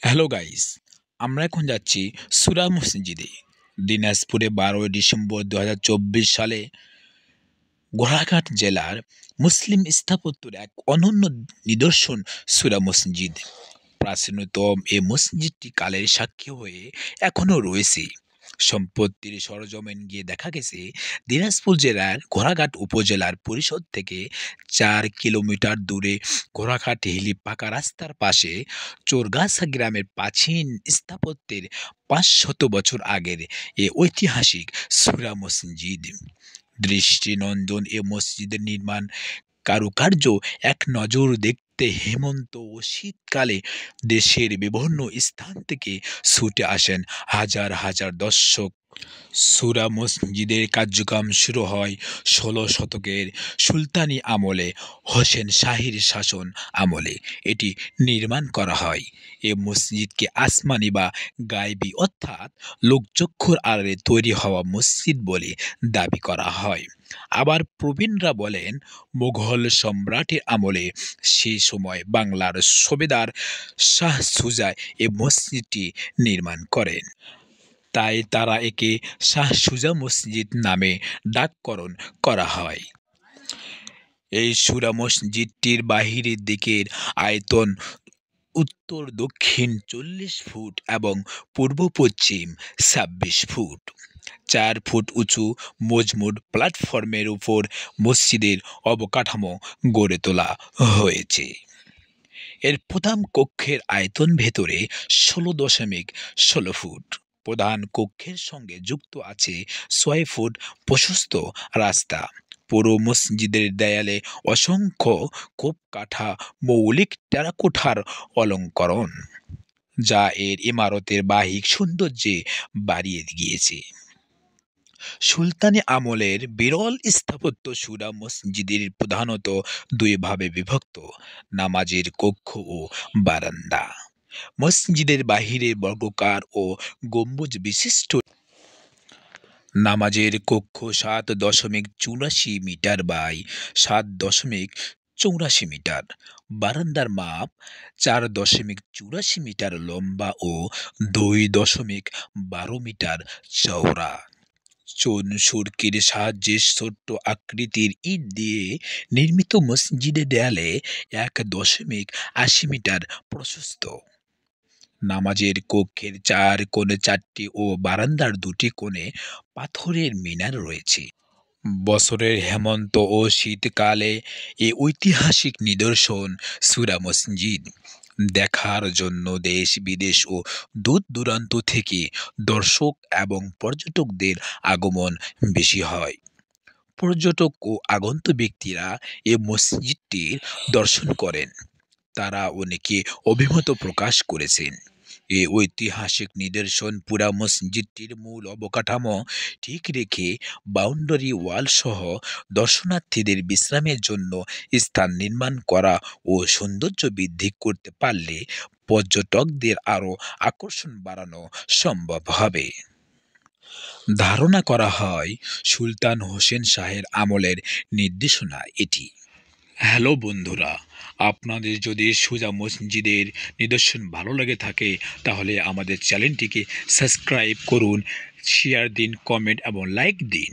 Hello guys, আমরা এখন যাচ্ছি সুরা মসজিদে। দিনাজপুরে 12 ডিসেম্বর 2024 সালে গোড়াঘাট জেলার মুসলিম স্থাপত্যের এক অনন্য নিদর্শন সুরা মসজিদ। প্রাচীনতম এই মসজিদটি কালের সাক্ষী হয়ে এখনও রয়েছে। সম্পত্তির সরজমিন গিয়ে দেখা গেছে দিনাজপুর জেলার ঘোড়াঘাট উপজেলার পরিষদ থেকে 4 কিলোমিটার দূরে ঘোড়াঘাট হিলি পাকা রাস্তার পাশে চোরগাছা গ্রামের প্রাচীন স্থাপত্যের 500 বছর আগের এ ঐতিহাসিক সুরা মসজিদ। দৃষ্টিনন্দন এ মসজিদের নির্মাণ কারুকার্য এক নজর দেখতে হেমন্ত ও শীতকালে দেশের বিভিন্ন স্থান থেকে ছুটে আসেন হাজার হাজার দর্শক। সুরা মসজিদের কার্যক্রম শুরু হয় 16 শতকের সুলতানি আমলে। হোসেন শাহীর শাসন আমলে এটি নির্মাণ করা হয়। এ মসজিদকে আসমানি বা গায়বী অর্থাৎ লোকচক্ষুর আড়ালে তৈরি হওয়া মসজিদ বলে দাবি করা হয়। আবার প্রবীণরা বলেন মুঘল সম্রাটের আমলে সেই সময় বাংলার সুবেদার শাহ সুজা এ মসজিদটি নির্মাণ করেন। তাই তারা একে শাহ সুজা মসজিদ নামে নামকরণ করা হয়। এই সুরা মসজিদটির বাহিরের দিকের আয়তন উত্তর দক্ষিণ 40 ফুট এবং পূর্ব পশ্চিম 26 ফুট। 4 ফুট উঁচু মজবুত প্ল্যাটফর্মের উপর মসজিদের অবকাঠামো গড়ে তোলা হয়েছে। এর প্রধান কক্ষের আয়তন ভেতরে 16.16 ফুট। প্রধান কক্ষের সঙ্গে যুক্ত আছে 6 ফুট প্রশস্ত রাস্তা। পুরো মসজিদের দেয়ালে অসংখ্য কোপকাঠা মৌলিক টেরাকোটার অলঙ্করণ, যা এর ইমারতের বাহ্যিক সৌন্দর্যে বাড়িয়ে গিয়েছে। সুলতানি আমলের বিরল স্থাপত্য সুরা মসজিদের প্রধানত দুই ভাবে বিভক্ত: নামাজের কক্ষ ও বারান্দা। মসজিদের বাহিরে বর্গাকার ও গম্বুজ বিশিষ্ট নামাজের কক্ষ 7.84 মিটার বাই 7.84 মিটার। বারান্দার মাপ 4.84 মিটার লম্বা ও 2.12 মিটার চওড়া। চুন সুরকির সাহায্যে ছোট্ট আকৃতির ইট দিয়ে নির্মিত মসজিদের দেয়ালে 1.80 মিটার প্রশস্ত। নামাজের কক্ষের 4 কোণে 4টি ও বারান্দার 2টি কোণে পাথরের মিনার রয়েছে। বছরের হেমন্ত ও শীতকালে এ ঐতিহাসিক নিদর্শন সুরা মসজিদ দেখার জন্য দেশ বিদেশ ও দূর দূরান্ত থেকে দর্শক এবং পর্যটকদের আগমন বেশি হয়। পর্যটক ও আগন্ত ব্যক্তিরা এ মসজিদটির দর্শন করেন। তারা অনেকে অভিমত প্রকাশ করেছেন। এই ঐতিহাসিক নিদর্শন পুরা মসজিদটির মূল অবকাঠামো ঠিক রেখে বাউন্ডারি ওয়াল সহ দর্শনার্থীদের বিশ্রামের জন্য স্থান নির্মাণ করা ও সৌন্দর্য বৃদ্ধি করতে পারলে পর্যটকদের আরও আকর্ষণ বাড়ানো সম্ভব হবে। ধারণা করা হয় সুলতান হোসেন শাহের আমলের নির্দেশনা এটি। হ্যালো বন্ধুরা, আপনাদের যদি সুজা মসজিদের নিদর্শন ভালো লেগে থাকে তাহলে আমাদের চ্যানেলটিকে সাবস্ক্রাইব করুন, শেয়ার দিন, কমেন্ট এবং লাইক দিন।